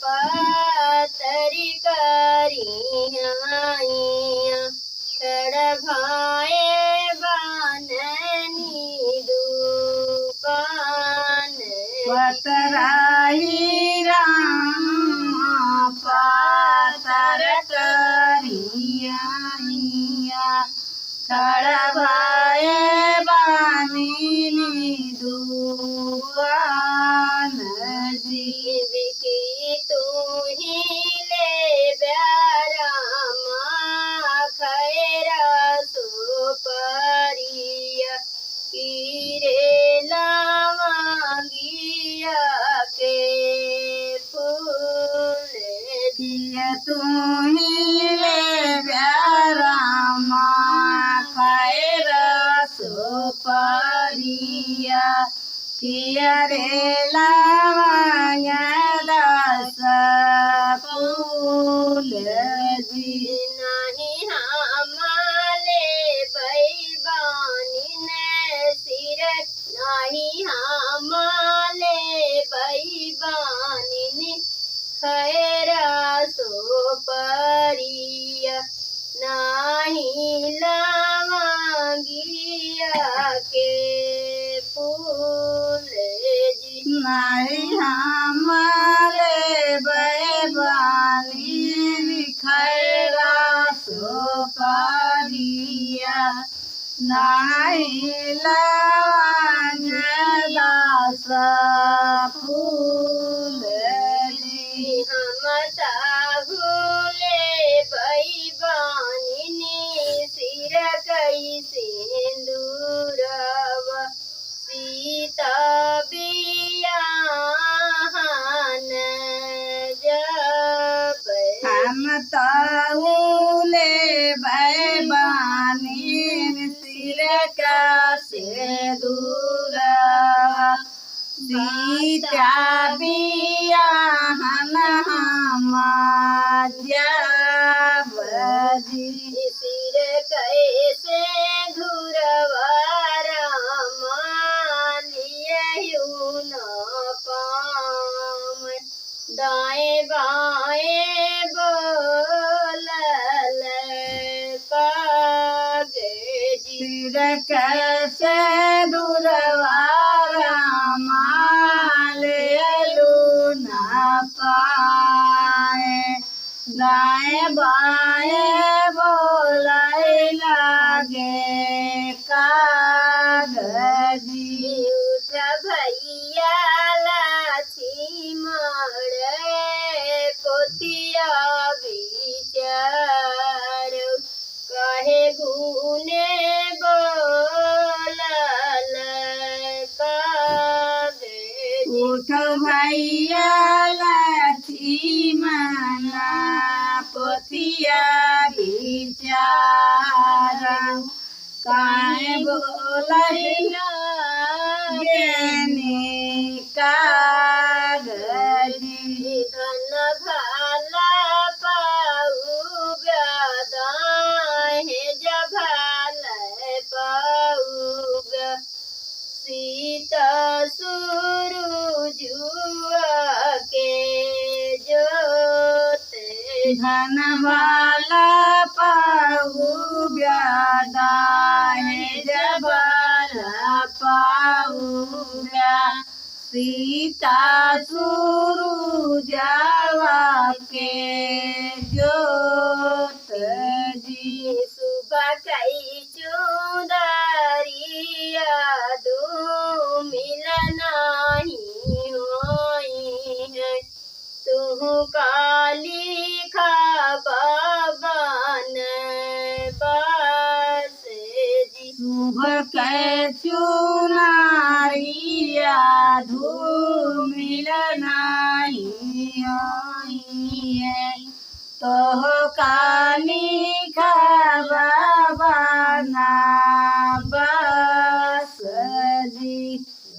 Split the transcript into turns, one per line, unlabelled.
पतरी करिया छड़ भाए बननी दुकान
पतराई राम पातर करिया छड़ भाए बानी दुकान
जीव की तू ही ले ब्यारामा खैरा सुपरिया कीरे लवंगिया के फूल
दिया तू ही ले ब्यारामा खैर सुपरिया किया रे लावाया दास फूल दी
नहीं हमारे बैबानी ने सिर नहीं हमारे बैबानी ने खैरा सुपरिया नहीं लवंगिया के फूल जी
नहीं हमारे बैबानी खैरा सुपरिया नहीं लवांगे दास फूल दी
हम ताहुले बैबानी ने सिर कई सिंदूरवा सीता बियाहन जब
हम ताहुले बैबानी सिर का से दूर सीता बियाहन हम जब जी
सिर कैसे धुरवारा मालियु न पाम दाएं बाएं बोलल कागजी
सिर कैसे दूरवारा मालू न पाए दाएं बाएं बोलाए लागे कागजी
उठ भैया लाछी मरे पोतिया विचार कहे गुने बोलल कागजी
उठ भैया लाठी मना पोथिया विचार काहे बोलैला गेने कागजी
धन भाला पाऊ ब्यादाहे जभाल पाऊ सीता सुरुजुआ के जोत
धन वाला पाऊ ब्यादा है जबाला पाऊ ब्या सीता सुरुजावा के जोत जी
सुबह कई चुंदरिया दो मिलना ही होई है तू काली खा बाबन बस जी
सुबह के चुनारिया धूमिलना